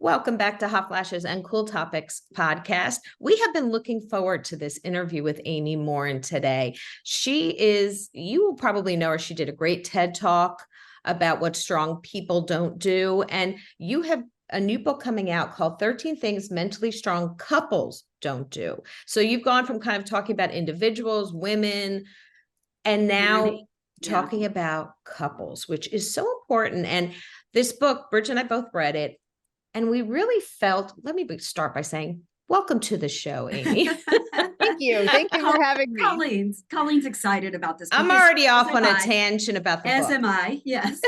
Welcome back to Hot Flashes and Cool Topics podcast. We have been looking forward to this interview with Amy Morin today. You will probably know her. She did a great TED Talk about what strong people don't do. And you have a new book coming out called 13 Things Mentally Strong Couples Don't Do. So you've gone from kind of talking about individuals, women, and now talking about couples, which is so important. And this book, Bridget and I both read it. And we really felt, let me start by saying, welcome to the show, Amy. Thank you. Thank you for having me. Colleen's excited about this. I'm already off on a tangent about the book. As am I, yes.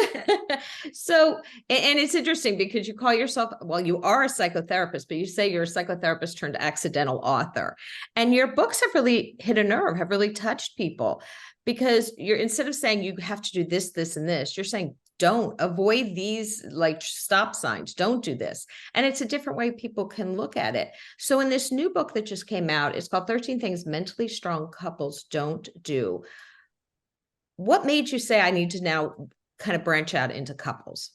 So, and it's interesting because you call yourself, well, you are a psychotherapist, but you say you're a psychotherapist turned accidental author. And your books have really hit a nerve, have really touched people because instead of saying you have to do this, this, and this, you're saying, don't avoid these like stop signs. Don't do this. And it's a different way people can look at it. So in this new book that just came out, it's called 13 Things Mentally Strong Couples Don't Do. What made you say I need to now kind of branch out into couples?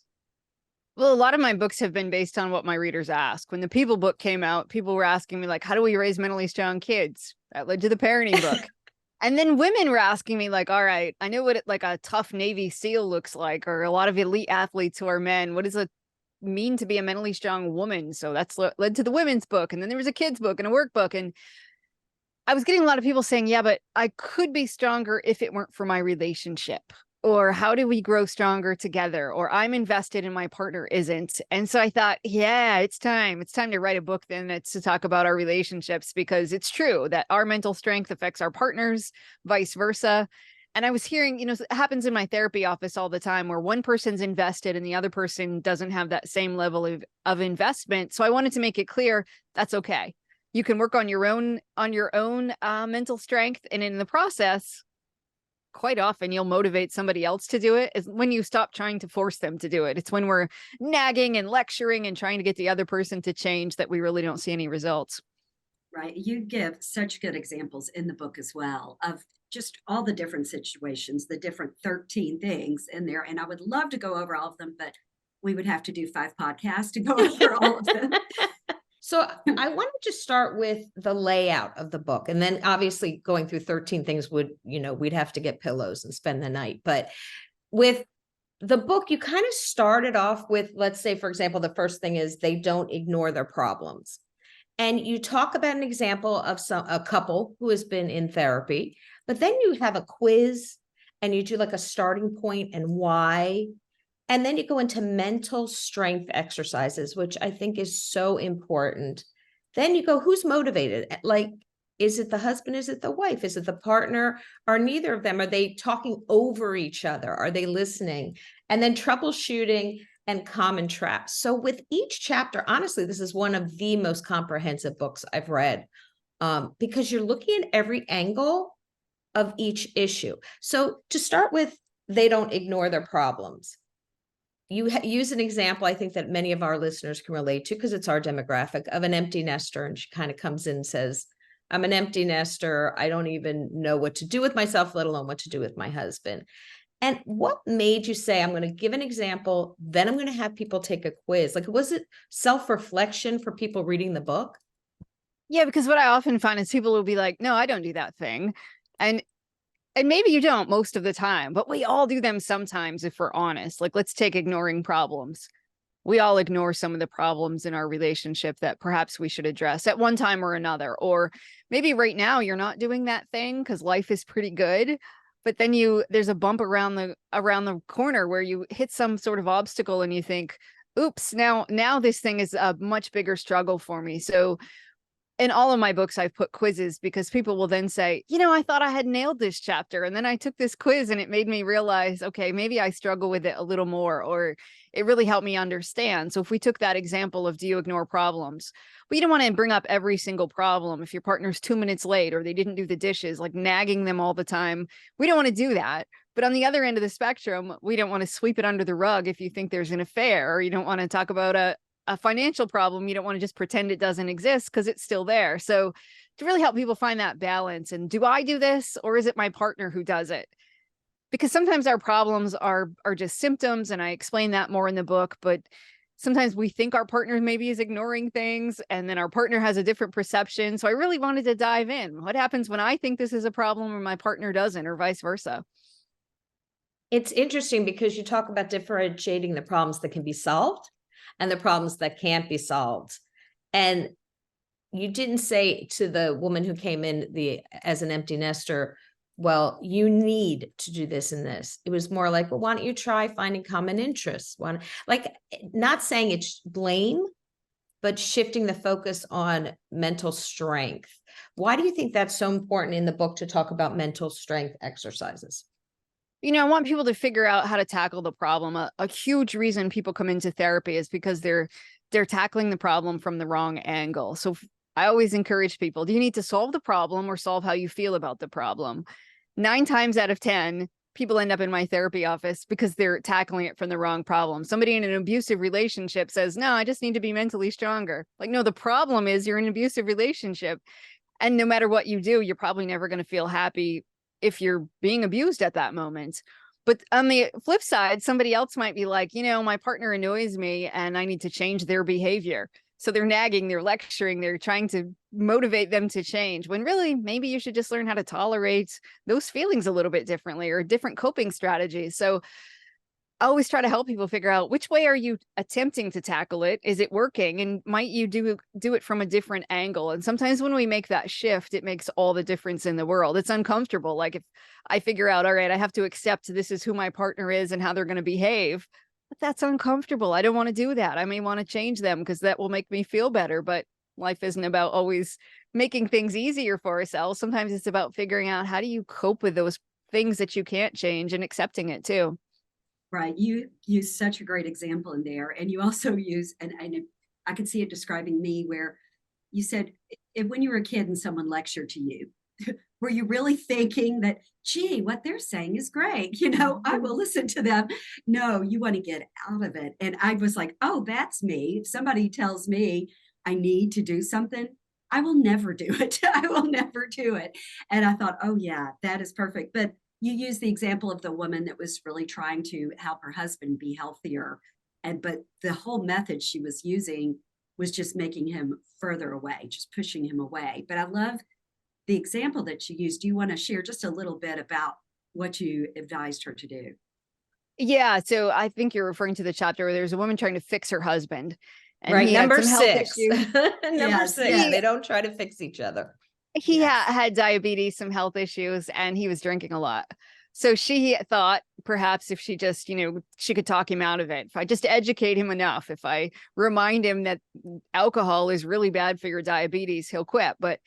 Well, a lot of my books have been based on what my readers ask. When the People book came out, people were asking me like, how do we raise mentally strong kids? That led to the parenting book. And then women were asking me like, all right, I know what like a tough Navy SEAL looks like, or a lot of elite athletes who are men. What does it mean to be a mentally strong woman? So that's led to the women's book. And then there was a kid's book and a workbook. And I was getting a lot of people saying, yeah, but I could be stronger if it weren't for my relationship. Or how do we grow stronger together? Or I'm invested and my partner isn't. And so I thought, yeah, it's time. It's time to write a book then that's to talk about our relationships, because it's true that our mental strength affects our partners, vice versa. And I was hearing, it happens in my therapy office all the time where one person's invested and the other person doesn't have that same level of investment. So I wanted to make it clear that's okay. You can work on your own mental strength. And in the process, quite often you'll motivate somebody else to do it is when you stop trying to force them to do it. It's when we're nagging and lecturing and trying to get the other person to change that we really don't see any results. Right. You give such good examples in the book as well of just all the different situations, the different 13 things in there. And I would love to go over all of them, but we would have to do 5 podcasts to go over all of them. So I wanted to start with the layout of the book, and then obviously going through 13 things we'd have to get pillows and spend the night. But with the book, you kind of started off with, let's say, for example, the first thing is they don't ignore their problems. And you talk about an example of a couple who has been in therapy, but then you have a quiz and you do like a starting point and why. And then you go into mental strength exercises, which I think is so important. Then you go, who's motivated? Like, is it the husband? Is it the wife? Is it the partner? Or neither of them? Are they talking over each other? Are they listening? And then troubleshooting and common traps. So with each chapter, honestly, this is one of the most comprehensive books I've read because you're looking at every angle of each issue. So to start with, they don't ignore their problems. You use an example, I think that many of our listeners can relate to because it's our demographic, of an empty nester. And she kind of comes in and says, I'm an empty nester. I don't even know what to do with myself, let alone what to do with my husband. And what made you say, I'm going to give an example, then I'm going to have people take a quiz? Like, was it self-reflection for people reading the book? Yeah, because what I often find is people will be like, no, I don't do that thing. And maybe you don't most of the time, but we all do them sometimes if we're honest. Like, let's take ignoring problems. We all ignore some of the problems in our relationship that perhaps we should address at one time or another. Or maybe right now you're not doing that thing because life is pretty good, but then there's a bump around the corner where you hit some sort of obstacle and you think, oops, now this thing is a much bigger struggle for me. So in all of my books, I've put quizzes because people will then say, I thought I had nailed this chapter. And then I took this quiz and it made me realize, okay, maybe I struggle with it a little more, or it really helped me understand. So if we took that example of, do you ignore problems? Well, you don't want to bring up every single problem. If your partner's 2 minutes late or they didn't do the dishes, like nagging them all the time, we don't want to do that. But on the other end of the spectrum, we don't want to sweep it under the rug if you think there's an affair, or you don't want to talk about a financial problem. You don't want to just pretend it doesn't exist because it's still there. So to really help people find that balance, and do I do this or is it my partner who does it? Because sometimes our problems are just symptoms, and I explain that more in the book, but Sometimes we think our partner maybe is ignoring things, and then our partner has a different perception. So I really wanted to dive in. What happens when I think this is a problem and my partner doesn't, or vice versa? It's interesting because you talk about differentiating the problems that can be solved and the problems that can't be solved. And you didn't say to the woman who came in as an empty nester, well, you need to do this and this. It was more like, well, why don't you try finding common interests? Not saying it's blame, but shifting the focus on mental strength. Why do you think that's so important in the book to talk about mental strength exercises? I want people to figure out how to tackle the problem. A huge reason people come into therapy is because they're tackling the problem from the wrong angle. So I always encourage people, do you need to solve the problem or solve how you feel about the problem? 9 times out of 10, people end up in my therapy office because they're tackling it from the wrong problem. Somebody in an abusive relationship says, no, I just need to be mentally stronger. Like, no, the problem is you're in an abusive relationship. And no matter what you do, you're probably never going to feel happy if you're being abused at that moment. But on the flip side, somebody else might be like, my partner annoys me and I need to change their behavior. So they're nagging, they're lecturing, they're trying to motivate them to change, when really maybe you should just learn how to tolerate those feelings a little bit differently, or different coping strategies. So I always try to help people figure out, which way are you attempting to tackle it? Is it working? And might you do it from a different angle? And sometimes when we make that shift, it makes all the difference in the world. It's uncomfortable. Like if I figure out, all right, I have to accept this is who my partner is and how they're going to behave, but that's uncomfortable. I don't want to do that. I may want to change them because that will make me feel better. But life isn't about always making things easier for ourselves. Sometimes it's about figuring out, how do you cope with those things that you can't change, and accepting it too. Right. You use such a great example in there. And you also use, and I could see it describing me, where you said, when you were a kid and someone lectured to you, were you really thinking that, gee, what they're saying is great? I will listen to them. No, you want to get out of it. And I was like, oh, that's me. If somebody tells me I need to do something, I will never do it. I will never do it. And I thought, oh, yeah, that is perfect. But you use the example of the woman that was really trying to help her husband be healthier. But the whole method she was using was just making him further away, just pushing him away. But I love the example that you used. Do you want to share just a little bit about what you advised her to do? Yeah. So I think you're referring to the chapter where there's a woman trying to fix her husband. And Right. he had Number some health 6. issues. Number 6. He- They don't try to fix each other. He Yes. had diabetes, some health issues, and he was drinking a lot. So she thought perhaps if she just, she could talk him out of it. If I just educate him enough, if I remind him that alcohol is really bad for your diabetes, he'll quit. But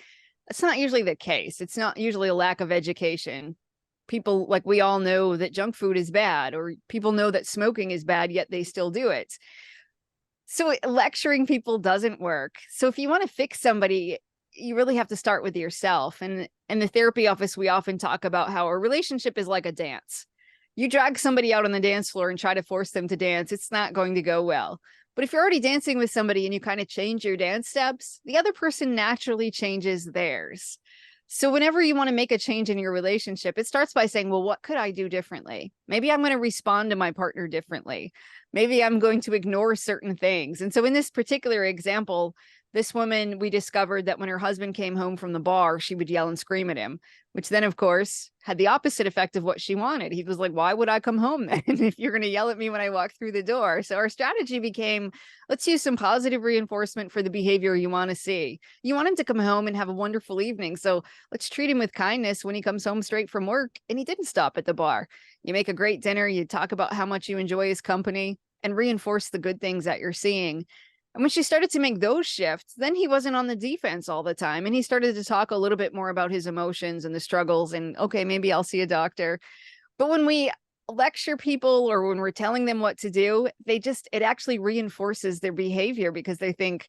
that's not usually the case. It's not usually a lack of education. People, like, we all know that junk food is bad, or people know that smoking is bad, yet they still do it. So lecturing people doesn't work. So if you want to fix somebody, you really have to start with yourself. And in the therapy office, we often talk about how a relationship is like a dance. You drag somebody out on the dance floor and try to force them to dance, it's not going to go well. But if you're already dancing with somebody and you kind of change your dance steps, the other person naturally changes theirs. So whenever you want to make a change in your relationship, it starts by saying, well, what could I do differently? Maybe I'm going to respond to my partner differently. Maybe I'm going to ignore certain things. And so in this particular example, this woman, we discovered that when her husband came home from the bar, she would yell and scream at him, which then, of course, had the opposite effect of what she wanted. He was like, why would I come home then if you're going to yell at me when I walk through the door? So our strategy became, let's use some positive reinforcement for the behavior you want to see. You want him to come home and have a wonderful evening. So let's treat him with kindness when he comes home straight from work and he didn't stop at the bar. You make a great dinner, you talk about how much you enjoy his company, and reinforce the good things that you're seeing. And when she started to make those shifts, then he wasn't on the defense all the time. And he started to talk a little bit more about his emotions and the struggles, and okay, maybe I'll see a doctor. But when we lecture people, or when we're telling them what to do, it actually reinforces their behavior, because they think,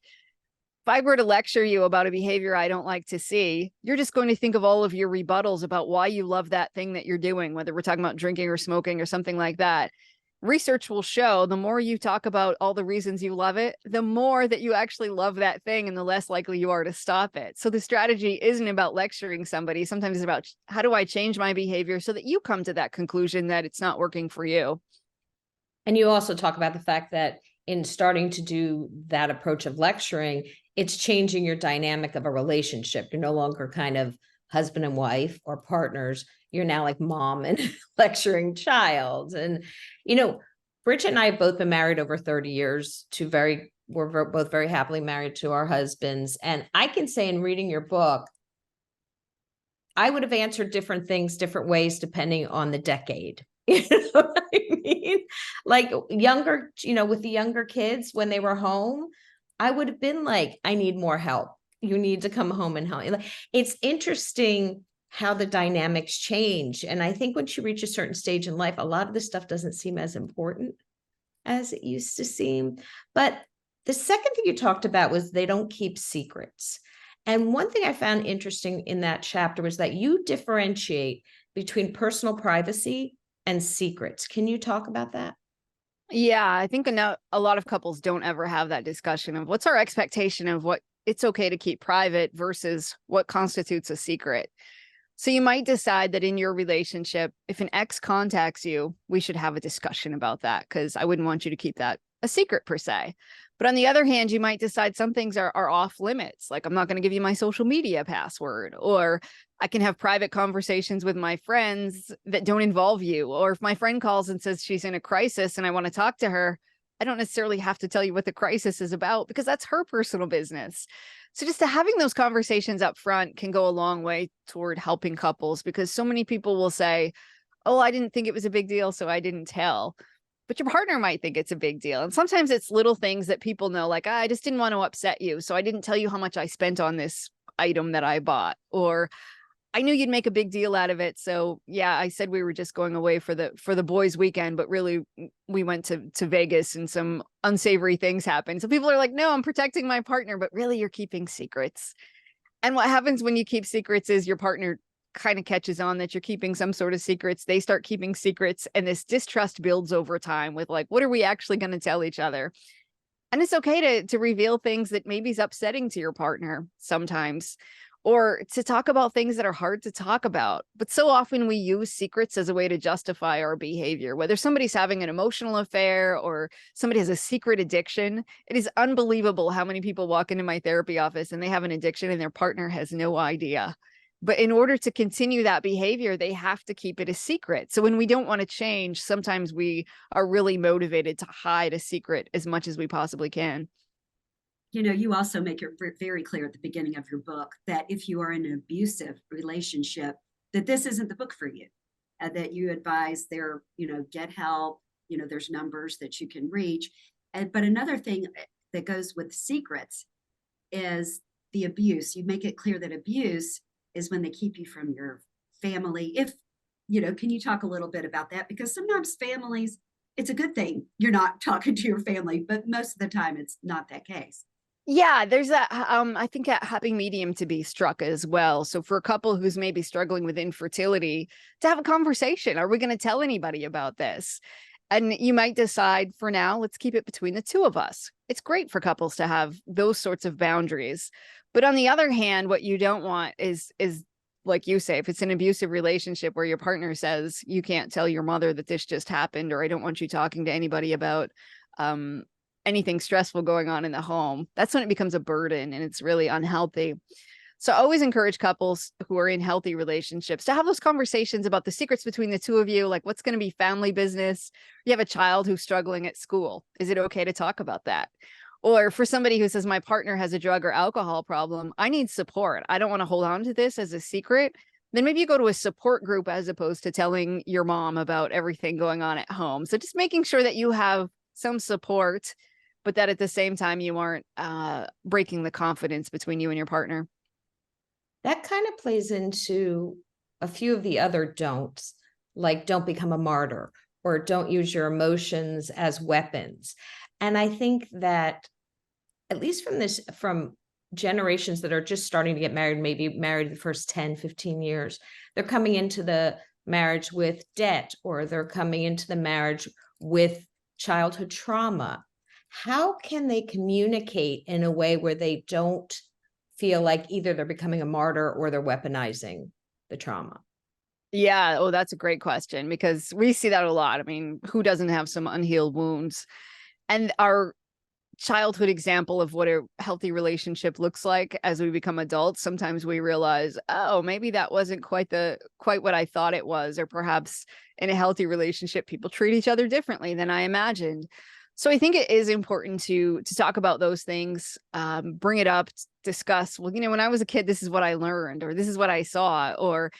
if I were to lecture you about a behavior I don't like to see, you're just going to think of all of your rebuttals about why you love that thing that you're doing, whether we're talking about drinking or smoking or something like that. Research will show the more you talk about all the reasons you love it, the more that you actually love that thing, and the less likely you are to stop it. So the strategy isn't about lecturing somebody. Sometimes it's about, how do I change my behavior so that you come to that conclusion that it's not working for you? And you also talk about the fact that in starting to do that approach of lecturing, it's changing your dynamic of a relationship. You're no longer kind of husband and wife or partners. You're now like mom and lecturing child. And, you know, Bridget and I have both been married over 30 years to we're both very happily married to our husbands. And I can say in reading your book, I would have answered different things different ways depending on the decade. You know what I mean? Like younger, with the younger kids when they were home, I would have been like, I need more help. You need to come home and help. It's interesting how the dynamics change. And I think once you reach a certain stage in life, a lot of this stuff doesn't seem as important as it used to seem. But the second thing you talked about was they don't keep secrets. And one thing I found interesting in that chapter was that you differentiate between personal privacy and secrets. Can you talk about that? Yeah, I think a lot of couples don't ever have that discussion of what's our expectation of what it's okay to keep private versus what constitutes a secret. So you might decide that in your relationship, if an ex contacts you, we should have a discussion about that because I wouldn't want you to keep that a secret per se. But on the other hand, you might decide some things are off limits. Like I'm not going to give you my social media password, or I can have private conversations with my friends that don't involve you. Or if my friend calls and says she's in a crisis and I want to talk to her, I don't necessarily have to tell you what the crisis is about because that's her personal business. So just having those conversations up front can go a long way toward helping couples because so many people will say, oh, I didn't think it was a big deal, so I didn't tell. But your partner might think it's a big deal. And sometimes it's little things that people know, like, I just didn't want to upset you, so I didn't tell you how much I spent on this item that I bought. Or I knew you'd make a big deal out of it. So yeah, I said we were just going away for the boys' weekend, but really we went to Vegas and some unsavory things happened. So people are like, no, I'm protecting my partner, but really you're keeping secrets. And what happens when you keep secrets is your partner kind of catches on that you're keeping some sort of secrets. They start keeping secrets and this distrust builds over time with like, what are we actually going to tell each other? And it's okay to reveal things that maybe is upsetting to your partner sometimes, or to talk about things that are hard to talk about. But so often we use secrets as a way to justify our behavior, whether somebody's having an emotional affair or somebody has a secret addiction. It is unbelievable how many people walk into my therapy office and they have an addiction and their partner has no idea. But in order to continue that behavior, they have to keep it a secret. So when we don't want to change, sometimes we are really motivated to hide a secret as much as we possibly can. You also make it very clear at the beginning of your book that if you are in an abusive relationship, that this isn't the book for you, that you advise get help, there's numbers that you can reach. But another thing that goes with secrets is the abuse. You make it clear that abuse is when they keep you from your family. Can you talk a little bit about that? Because sometimes families, it's a good thing you're not talking to your family, but most of the time it's not that case. Yeah, there's that. I think a happy medium to be struck as well. So for a couple who's maybe struggling with infertility, to have a conversation. Are we going to tell anybody about this? And you might decide for now, let's keep it between the two of us. It's great for couples to have those sorts of boundaries. But on the other hand, what you don't want is like you say, if it's an abusive relationship where your partner says, you can't tell your mother that this just happened, or I don't want you talking to anybody about anything stressful going on in the home, that's when it becomes a burden and it's really unhealthy. So I always encourage couples who are in healthy relationships to have those conversations about the secrets between the two of you, like what's going to be family business. You have a child who's struggling at school. Is it okay to talk about that? Or for somebody who says, my partner has a drug or alcohol problem, I need support. I don't want to hold on to this as a secret. Then maybe you go to a support group as opposed to telling your mom about everything going on at home. So just making sure that you have some support, but that at the same time, you aren't breaking the confidence between you and your partner. That kind of plays into a few of the other don'ts, like don't become a martyr or don't use your emotions as weapons. And I think that at least from generations that are just starting to get married, maybe married the first 10, 15 years, they're coming into the marriage with debt, or they're coming into the marriage with childhood trauma. How can they communicate in a way where they don't feel like either they're becoming a martyr or they're weaponizing the trauma? Yeah. Oh, that's a great question because we see that a lot. I mean, who doesn't have some unhealed wounds? And our childhood example of what a healthy relationship looks like as we become adults, sometimes we realize, oh, maybe that wasn't quite what I thought it was, or perhaps in a healthy relationship people treat each other differently than I imagined. So I think it is important to talk about those things, bring it up, discuss, well, when I was a kid, this is what I learned, or this is what I saw, or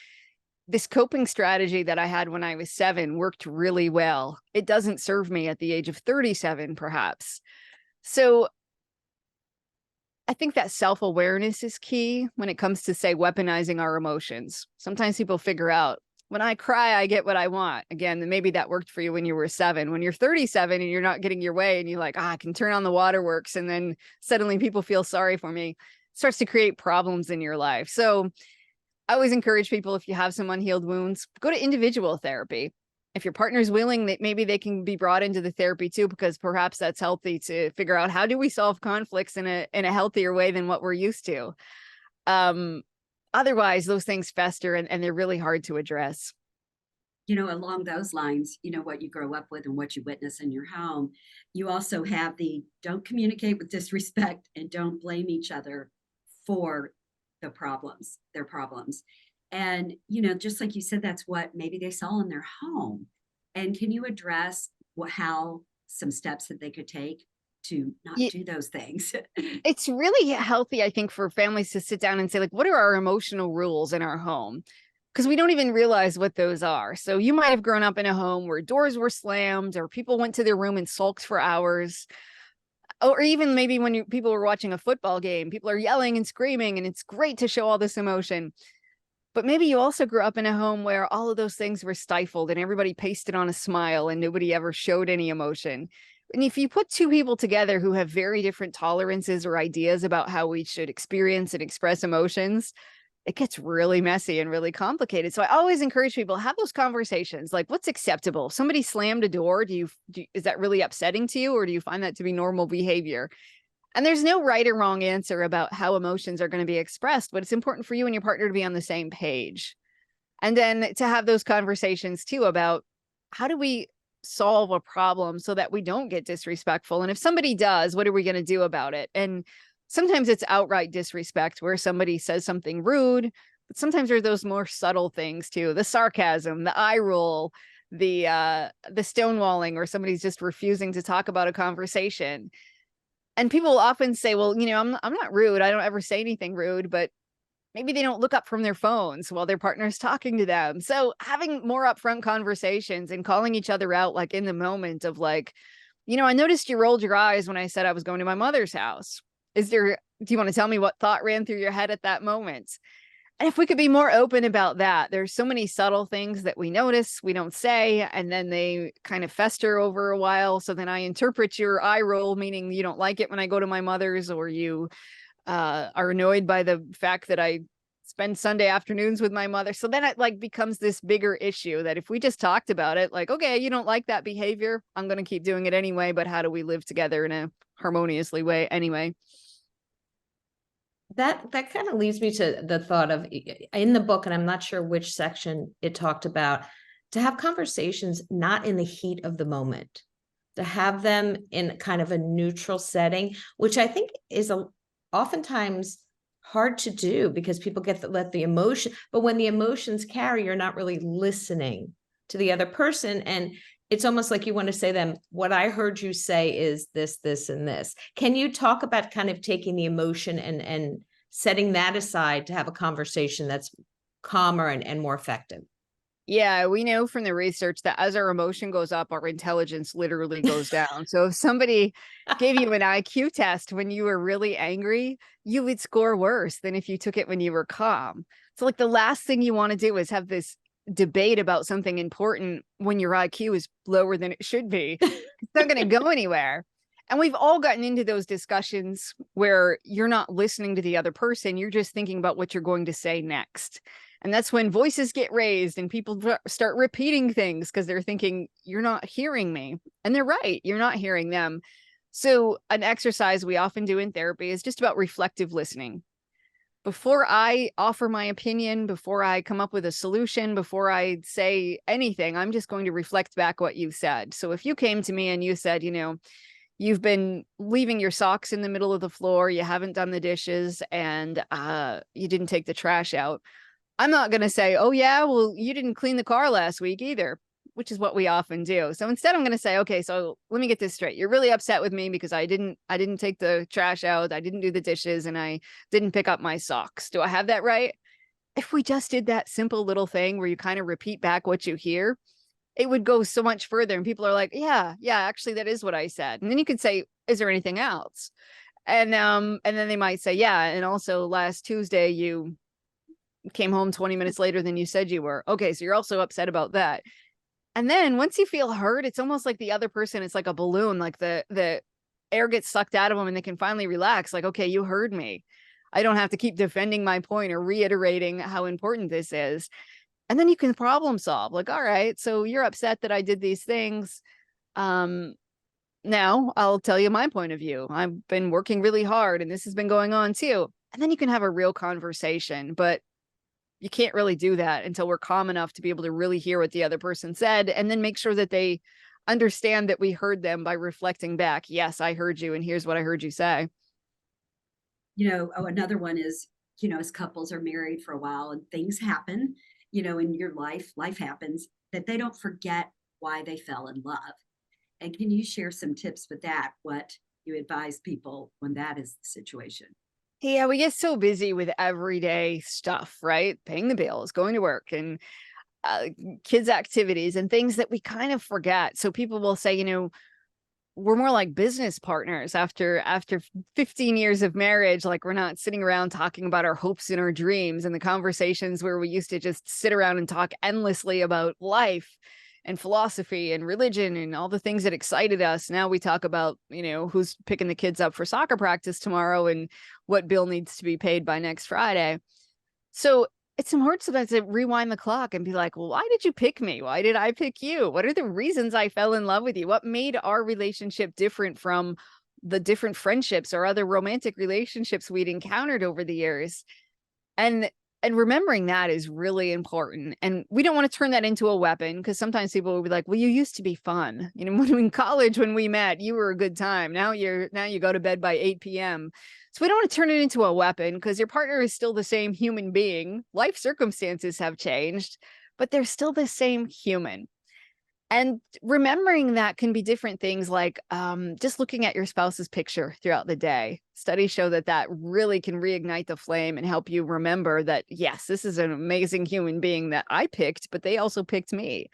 this coping strategy that I had when I was 7 worked really well. It doesn't serve me at the age of 37, perhaps. So I think that self-awareness is key when it comes to, say, weaponizing our emotions. Sometimes people figure out, when I cry, I get what I want. Again, maybe that worked for you when you were 7. When you're 37 and you're not getting your way and you're like, I can turn on the waterworks, and then suddenly people feel sorry for me, it starts to create problems in your life. So I always encourage people, if you have some unhealed wounds, go to individual therapy. If your partner's willing, that maybe they can be brought into the therapy too, because perhaps that's healthy to figure out, how do we solve conflicts in a healthier way than what we're used to. Otherwise, those things fester and they're really hard to address. Along those lines, what you grow up with and what you witness in your home, you also have the don't communicate with disrespect and don't blame each other for their problems. And, just like you said, that's what maybe they saw in their home. And can you address how some steps that they could take to not do those things? It's really healthy, I think, for families to sit down and say, like, what are our emotional rules in our home? Because we don't even realize what those are. So you might have grown up in a home where doors were slammed, or people went to their room and sulked for hours. Or even maybe when people were watching a football game, people are yelling and screaming, and it's great to show all this emotion. But maybe you also grew up in a home where all of those things were stifled and everybody pasted on a smile and nobody ever showed any emotion. And if you put two people together who have very different tolerances or ideas about how we should experience and express emotions, it gets really messy and really complicated. So I always encourage people, have those conversations. Like, what's acceptable? Somebody slammed a door. Is that really upsetting to you, or do you find that to be normal behavior? And there's no right or wrong answer about how emotions are going to be expressed, but it's important for you and your partner to be on the same page. And then to have those conversations too about, how do we solve a problem so that we don't get disrespectful? And if somebody does, what are we going to do about it? And sometimes it's outright disrespect where somebody says something rude, but sometimes there's those more subtle things too. The sarcasm, the eye roll, the stonewalling, or somebody's just refusing to talk about a conversation. And people often say, well, I'm not rude. I don't ever say anything rude, but maybe they don't look up from their phones while their partner's talking to them. So having more upfront conversations and calling each other out, like in the moment of like, I noticed you rolled your eyes when I said I was going to my mother's house. Do you want to tell me what thought ran through your head at that moment? And if we could be more open about that, there's so many subtle things that we notice, we don't say, and then they kind of fester over a while. So then I interpret your eye roll, meaning you don't like it when I go to my mother's, or you are annoyed by the fact that I spend Sunday afternoons with my mother. So then it like becomes this bigger issue that if we just talked about it, like, okay, you don't like that behavior, I'm going to keep doing it anyway, but how do we live together in a harmoniously way anyway? That kind of leads me to the thought of, in the book, and I'm not sure which section it talked about, to have conversations not in the heat of the moment, to have them in kind of a neutral setting, which I think is oftentimes hard to do because people let the emotion, but when the emotions carry, you're not really listening to the other person. And it's almost like you want to say to them, what I heard you say is this, this, and this. Can you talk about kind of taking the emotion and setting that aside to have a conversation that's calmer and more effective? Yeah, we know from the research that as our emotion goes up, our intelligence literally goes down. So if somebody gave you an IQ test when you were really angry, you would score worse than if you took it when you were calm. So like the last thing you want to do is have this debate about something important when your IQ is lower than it should be. It's not going to go anywhere. And we've all gotten into those discussions where you're not listening to the other person. You're just thinking about what you're going to say next. And that's when voices get raised and people start repeating things because they're thinking, you're not hearing me. And they're right. You're not hearing them. So an exercise we often do in therapy is just about reflective listening. Before I offer my opinion, before I come up with a solution, before I say anything, I'm just going to reflect back what you said. So if you came to me and you said, you've been leaving your socks in the middle of the floor, you haven't done the dishes, and you didn't take the trash out. I'm not going to say, oh yeah, well, you didn't clean the car last week either, which is what we often do. So instead I'm going to say, okay, so let me get this straight. You're really upset with me because I didn't take the trash out, I didn't do the dishes, and I didn't pick up my socks. Do I have that right? If we just did that simple little thing where you kind of repeat back what you hear, it would go so much further. And people are like, yeah, actually, that is what I said. And then you could say, is there anything else? And then they might say, yeah. And also last Tuesday, you came home 20 minutes later than you said you were. Okay, so you're also upset about that. And then once you feel heard, it's almost like the other person is like a balloon, like the air gets sucked out of them and they can finally relax. Like, okay, you heard me. I don't have to keep defending my point or reiterating how important this is. And then you can problem solve. Like, all right, so you're upset that I did these things. Now I'll tell you my point of view. I've been working really hard and this has been going on too. And then you can have a real conversation, but you can't really do that until we're calm enough to be able to really hear what the other person said, and then make sure that they understand that we heard them by reflecting back. Yes, I heard you, and here's what I heard you say. Another one is, as couples are married for a while and things happen, in your life happens, that they don't forget why they fell in love. And can you share some tips with that? What you advise people when that is the situation? Yeah, we get so busy with everyday stuff, right? Paying the bills, going to work, and kids' activities and things that we kind of forget. So people will say, we're more like business partners after 15 years of marriage. Like, we're not sitting around talking about our hopes and our dreams and the conversations where we used to just sit around and talk endlessly about life and philosophy and religion and all the things that excited us. Now we talk about, who's picking the kids up for soccer practice tomorrow and what bill needs to be paid by next Friday. So it's important sometimes to rewind the clock and be like, well, why did you pick me? Why did I pick you? What are the reasons I fell in love with you? What made our relationship different from the different friendships or other romantic relationships we'd encountered over the years? And remembering that is really important. And we don't want to turn that into a weapon, because sometimes people will be like, well, you used to be fun. When in college, when we met, you were a good time. Now you go to bed by 8 p.m. So we don't want to turn it into a weapon, because your partner is still the same human being. Life circumstances have changed, but they're still the same human. And remembering that can be different things, like just looking at your spouse's picture throughout the day. Studies show that really can reignite the flame and help you remember that, yes, this is an amazing human being that I picked, but they also picked me.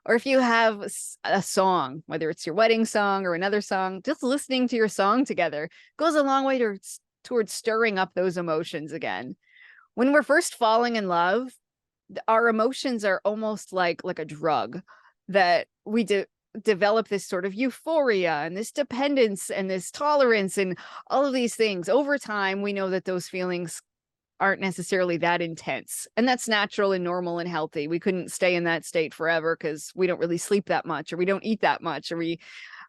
Or if you have a song, whether it's your wedding song or another song, just listening to your song together goes a long way towards stirring up those emotions again. When we're first falling in love, our emotions are almost like a drug, that we develop this sort of euphoria and this dependence and this tolerance and all of these things. Over time, we know that those feelings aren't necessarily that intense, and that's natural and normal and healthy. We couldn't stay in that state forever because we don't really sleep that much, or we don't eat that much, or we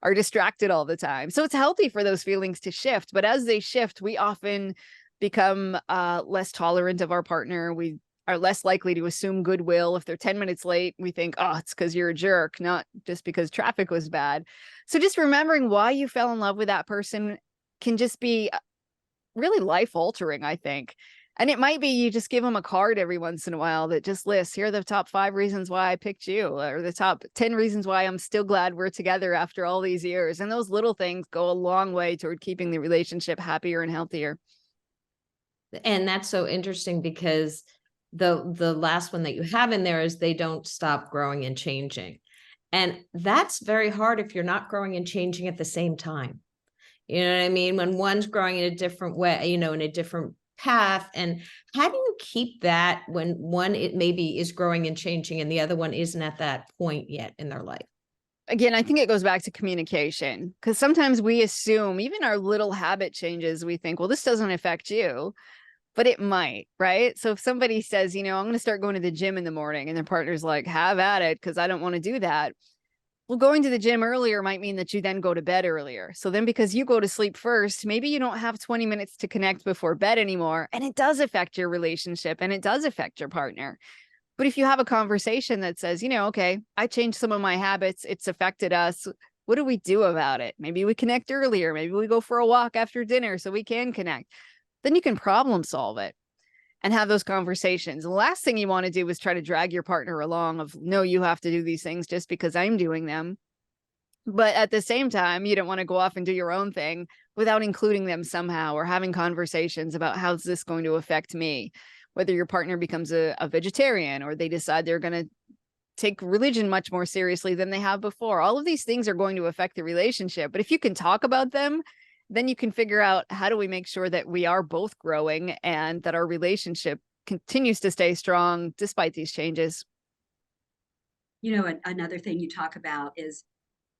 are distracted all the time. So it's healthy for those feelings to shift, but as they shift, we often become less tolerant of our partner. We are less likely to assume goodwill. If they're 10 minutes late, we think, oh, it's because you're a jerk, not just because traffic was bad. So just remembering why you fell in love with that person can just be really life altering, I think. And it might be you just give them a card every once in a while that just lists, here are the top 5 reasons why I picked you, or the top 10 reasons why I'm still glad we're together after all these years. And those little things go a long way toward keeping the relationship happier and healthier. And that's so interesting, because the last one that you have in there is they don't stop growing and changing. And that's very hard if you're not growing and changing at the same time. You know what I mean? When one's growing in a different way, in a different path. And how do you keep that when one, it maybe is growing and changing and the other one isn't at that point yet in their life? Again, I think it goes back to communication, because sometimes we assume even our little habit changes, we think, well, this doesn't affect you, but it might, right? So if somebody says, I'm going to start going to the gym in the morning, and their partner's like, have at it, because I don't want to do that. Well, going to the gym earlier might mean that you then go to bed earlier. So then, because you go to sleep first, maybe you don't have 20 minutes to connect before bed anymore. And it does affect your relationship, and it does affect your partner. But if you have a conversation that says, okay, I changed some of my habits, it's affected us, What do we do about it? Maybe we connect earlier. Maybe we go for a walk after dinner so we can connect. Then you can problem solve it and have those conversations. The last thing you want to do is try to drag your partner along of, no, you have to do these things just because I'm doing them. But at the same time, you don't want to go off and do your own thing without including them somehow, or having conversations about how's this going to affect me. Whether your partner becomes a vegetarian, or they decide they're going to take religion much more seriously than they have before. All of these things are going to affect the relationship. But if you can talk about them, then you can figure out, how do we make sure that we are both growing and that our relationship continues to stay strong despite these changes. You know, another thing you talk about is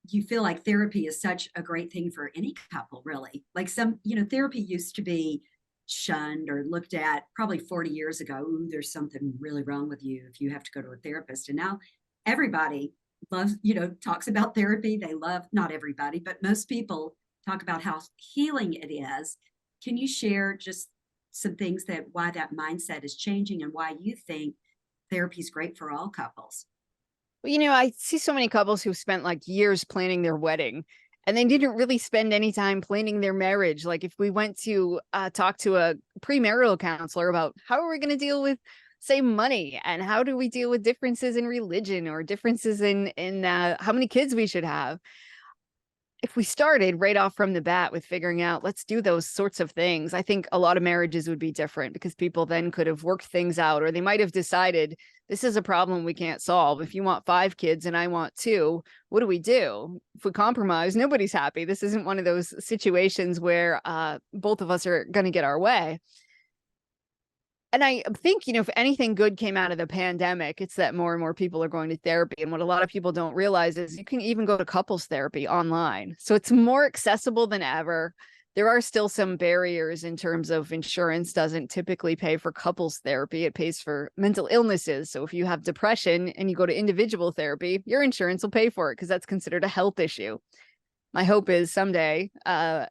you feel like therapy is such a great thing for any couple, really. Like therapy used to be shunned or looked at probably 40 years ago. Ooh, there's something really wrong with you if you have to go to a therapist. And now everybody loves, talks about therapy. They love, not everybody, but most people talk about how healing it is. Can you share just some things why that mindset is changing and why you think therapy is great for all couples? Well, I see so many couples who spent like years planning their wedding, and they didn't really spend any time planning their marriage. Like if we went to talk to a premarital counselor about how are we going to deal with, say, money, and how do we deal with differences in religion or differences in how many kids we should have, if we started right off from the bat with figuring out, let's do those sorts of things, I think a lot of marriages would be different, because people then could have worked things out, or they might have decided, this is a problem we can't solve. If you want 5 kids and I want 2, what do we do? If we compromise, nobody's happy. This isn't one of those situations where both of us are going to get our way. And I think, if anything good came out of the pandemic, it's that more and more people are going to therapy. And what a lot of people don't realize is you can even go to couples therapy online. So it's more accessible than ever. There are still some barriers in terms of insurance doesn't typically pay for couples therapy. It pays for mental illnesses. So if you have depression and you go to individual therapy, your insurance will pay for it because that's considered a health issue. My hope is someday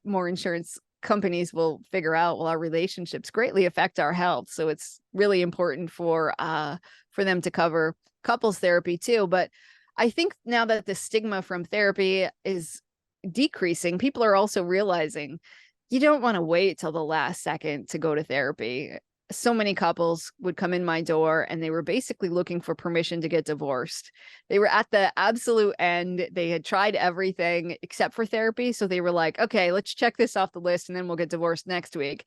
more insurance companies will figure out, well, our relationships greatly affect our health, so it's really important for them to cover couples therapy too. But I think now that the stigma from therapy is decreasing, people are also realizing you don't want to wait till the last second to go to therapy. So many couples would come in my door and they were basically looking for permission to get divorced. They were at the absolute end. They had tried everything except for therapy. So they were like, okay, let's check this off the list and then we'll get divorced next week.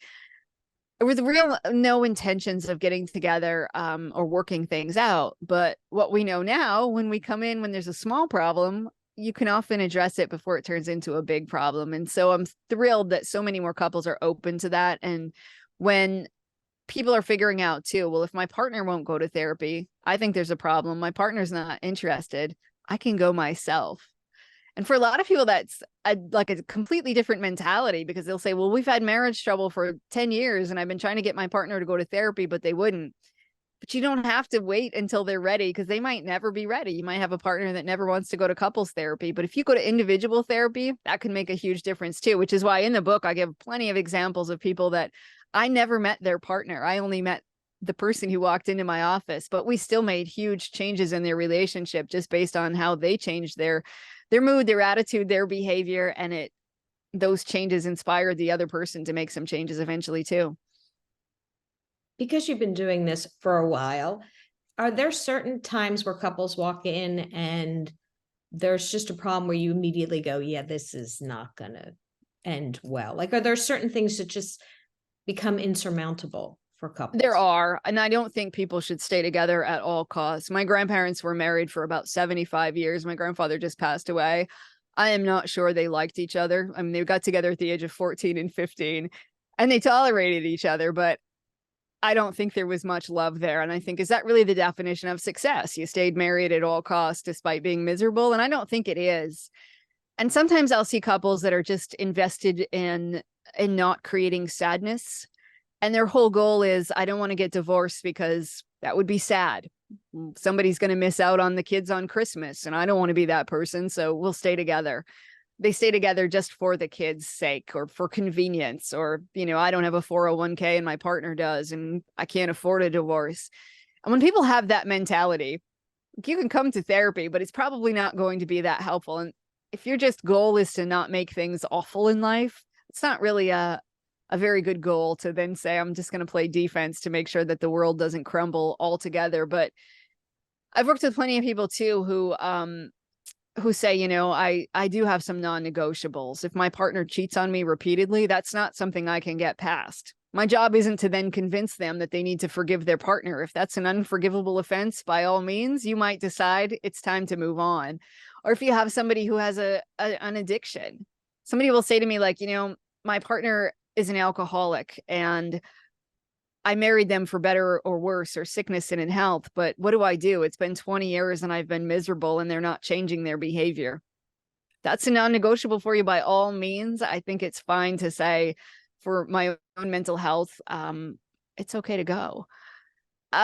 With real no intentions of getting together or working things out. But what we know now, when we come in, when there's a small problem, you can often address it before it turns into a big problem. And so I'm thrilled that so many more couples are open to that. And when people are figuring out too, well, if my partner won't go to therapy, I think there's a problem. My partner's not interested, I can go myself. And for a lot of people, that's like a completely different mentality, because they'll say, well, we've had marriage trouble for 10 years and I've been trying to get my partner to go to therapy, but they wouldn't. But you don't have to wait until they're ready, because they might never be ready. You might have a partner that never wants to go to couples therapy. But if you go to individual therapy, that can make a huge difference too, which is why in the book, I give plenty of examples of people that I never met their partner. I only met the person who walked into my office, but we still made huge changes in their relationship just based on how they changed their mood, their attitude, their behavior. And those changes inspired the other person to make some changes eventually too. Because you've been doing this for a while, are there certain times where couples walk in and there's just a problem where you immediately go, yeah, this is not going to end well? Like, are there certain things that just become insurmountable for couples? There are, and I don't think people should stay together at all costs. My grandparents were married for about 75 years. My grandfather just passed away. I am not sure they liked each other. I mean, they got together at the age of 14 and 15, and they tolerated each other, but I don't think there was much love there. And I think, is that really the definition of success? You stayed married at all costs despite being miserable? And I don't think it is. And sometimes I'll see couples that are just invested in not creating sadness. And their whole goal is, I don't want to get divorced because that would be sad. Somebody's going to miss out on the kids on Christmas, and I don't want to be that person, so we'll stay together. They stay together just for the kids' sake or for convenience, or, I don't have a 401k and my partner does, and I can't afford a divorce. And when people have that mentality, you can come to therapy, but it's probably not going to be that helpful. And if your just goal is to not make things awful in life, it's not really a very good goal to then say, I'm just going to play defense to make sure that the world doesn't crumble altogether. But I've worked with plenty of people too who say, you know, I do have some non-negotiables. If my partner cheats on me repeatedly, that's not something I can get past. My job isn't to then convince them that they need to forgive their partner. If that's an unforgivable offense, by all means, you might decide it's time to move on. Or if you have somebody who has an addiction, somebody will say to me like, you know, my partner is an alcoholic and I married them for better or worse or sickness and in health. But what do? It's been 20 years and I've been miserable and they're not changing their behavior. That's a non-negotiable for you by all means. I think it's fine to say for my own mental health, it's okay to go.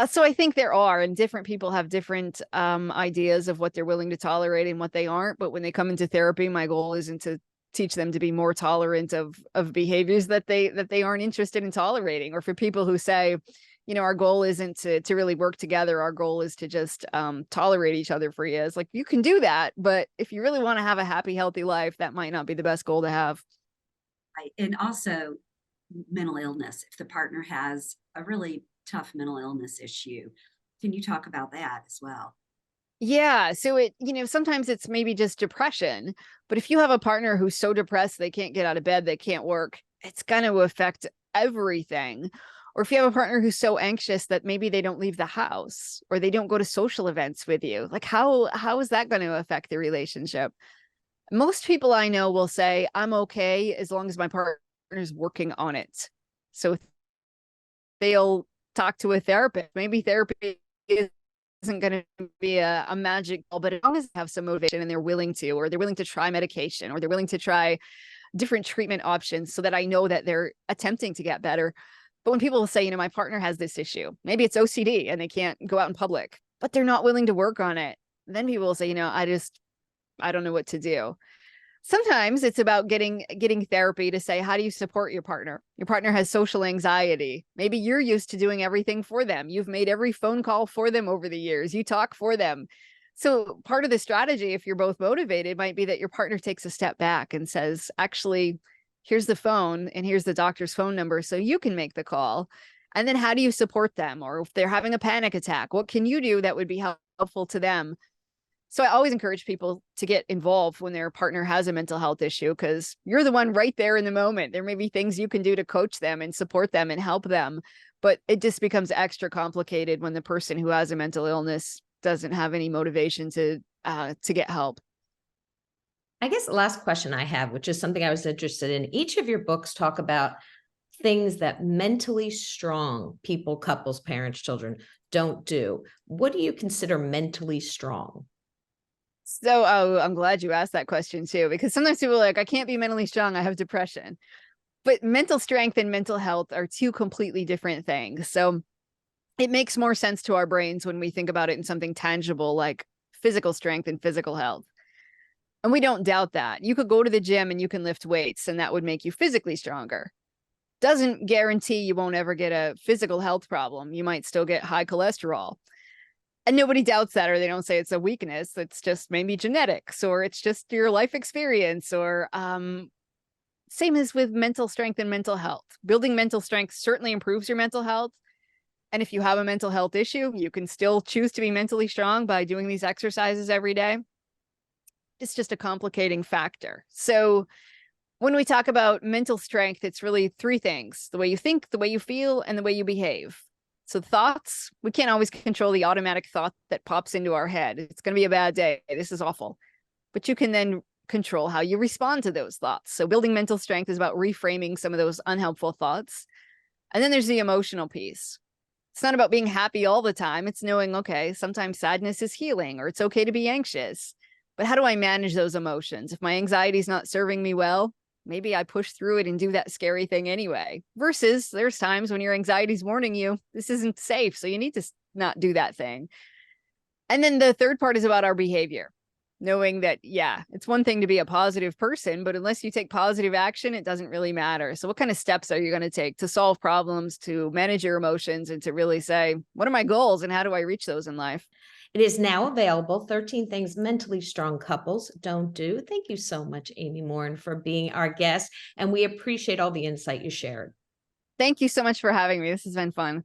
So I think there are, and different people have different ideas of what they're willing to tolerate and what they aren't. But when they come into therapy, my goal isn't to teach them to be more tolerant of behaviors that they aren't interested in tolerating. Or for people who say, you know, our goal isn't to really work together. Our goal is to just tolerate each other for years. Like, you can do that, but if you really want to have a happy, healthy life, that might not be the best goal to have. Right. And also mental illness. If the partner has a really tough mental illness issue, can you talk about that as well? Yeah. So it, you know, sometimes it's maybe just depression, but if you have a partner who's so depressed, they can't get out of bed, they can't work, it's going to affect everything. Or if you have a partner who's so anxious that maybe they don't leave the house or they don't go to social events with you, like how is that going to affect the relationship? Most people I know will say, I'm okay as long as my partner is working on it. So they'll talk to a therapist. Maybe therapy isn't going to be a magic ball, but as long as they have some motivation and they're willing to, or they're willing to try medication, or they're willing to try different treatment options so that I know that they're attempting to get better. But when people say, you know, my partner has this issue, maybe it's OCD and they can't go out in public, but they're not willing to work on it, then people will say, you know, I don't know what to do. Sometimes it's about getting therapy to say, how do you support your partner? Your partner has social anxiety. Maybe you're used to doing everything for them. You've made every phone call for them over the years. You talk for them. So part of the strategy, if you're both motivated, might be that your partner takes a step back and says, actually, here's the phone and here's the doctor's phone number so you can make the call. And then how do you support them? Or if they're having a panic attack, what can you do that would be helpful to them? So I always encourage people to get involved when their partner has a mental health issue, because you're the one right there in the moment. There may be things you can do to coach them and support them and help them, but it just becomes extra complicated when the person who has a mental illness doesn't have any motivation to get help. I guess the last question I have, which is something I was interested in, each of your books talk about things that mentally strong people, couples, parents, children don't do. What do you consider mentally strong? So I'm glad you asked that question too, because sometimes people are like, I can't be mentally strong, I have depression. But mental strength and mental health are two completely different things. So it makes more sense to our brains when we think about it in something tangible like physical strength and physical health. And we don't doubt that. You could go to the gym and you can lift weights and that would make you physically stronger. Doesn't guarantee you won't ever get a physical health problem. You might still get high cholesterol. And nobody doubts that, or they don't say it's a weakness. It's just maybe genetics, or it's just your life experience, or same as with mental strength and mental health. Building mental strength certainly improves your mental health. And if you have a mental health issue, you can still choose to be mentally strong by doing these exercises every day. It's just a complicating factor. So when we talk about mental strength, it's really three things: the way you think, the way you feel, and the way you behave. So thoughts, we can't always control the automatic thought that pops into our head. It's going to be a bad day. This is awful. But you can then control how you respond to those thoughts. So building mental strength is about reframing some of those unhelpful thoughts. And then there's the emotional piece. It's not about being happy all the time. It's knowing, okay, sometimes sadness is healing, or it's okay to be anxious. But how do I manage those emotions? If my anxiety is not serving me well, maybe I push through it and do that scary thing anyway. Versus there's times when your anxiety is warning you, this isn't safe, so you need to not do that thing. And then the third part is about our behavior. Knowing that, yeah, it's one thing to be a positive person, but unless you take positive action, it doesn't really matter. So what kind of steps are you going to take to solve problems, to manage your emotions, and to really say, what are my goals and how do I reach those in life? It is now available, 13 Things Mentally Strong Couples Don't Do. Thank you so much, Amy Morin, for being our guest, and we appreciate all the insight you shared. Thank you so much for having me. This has been fun.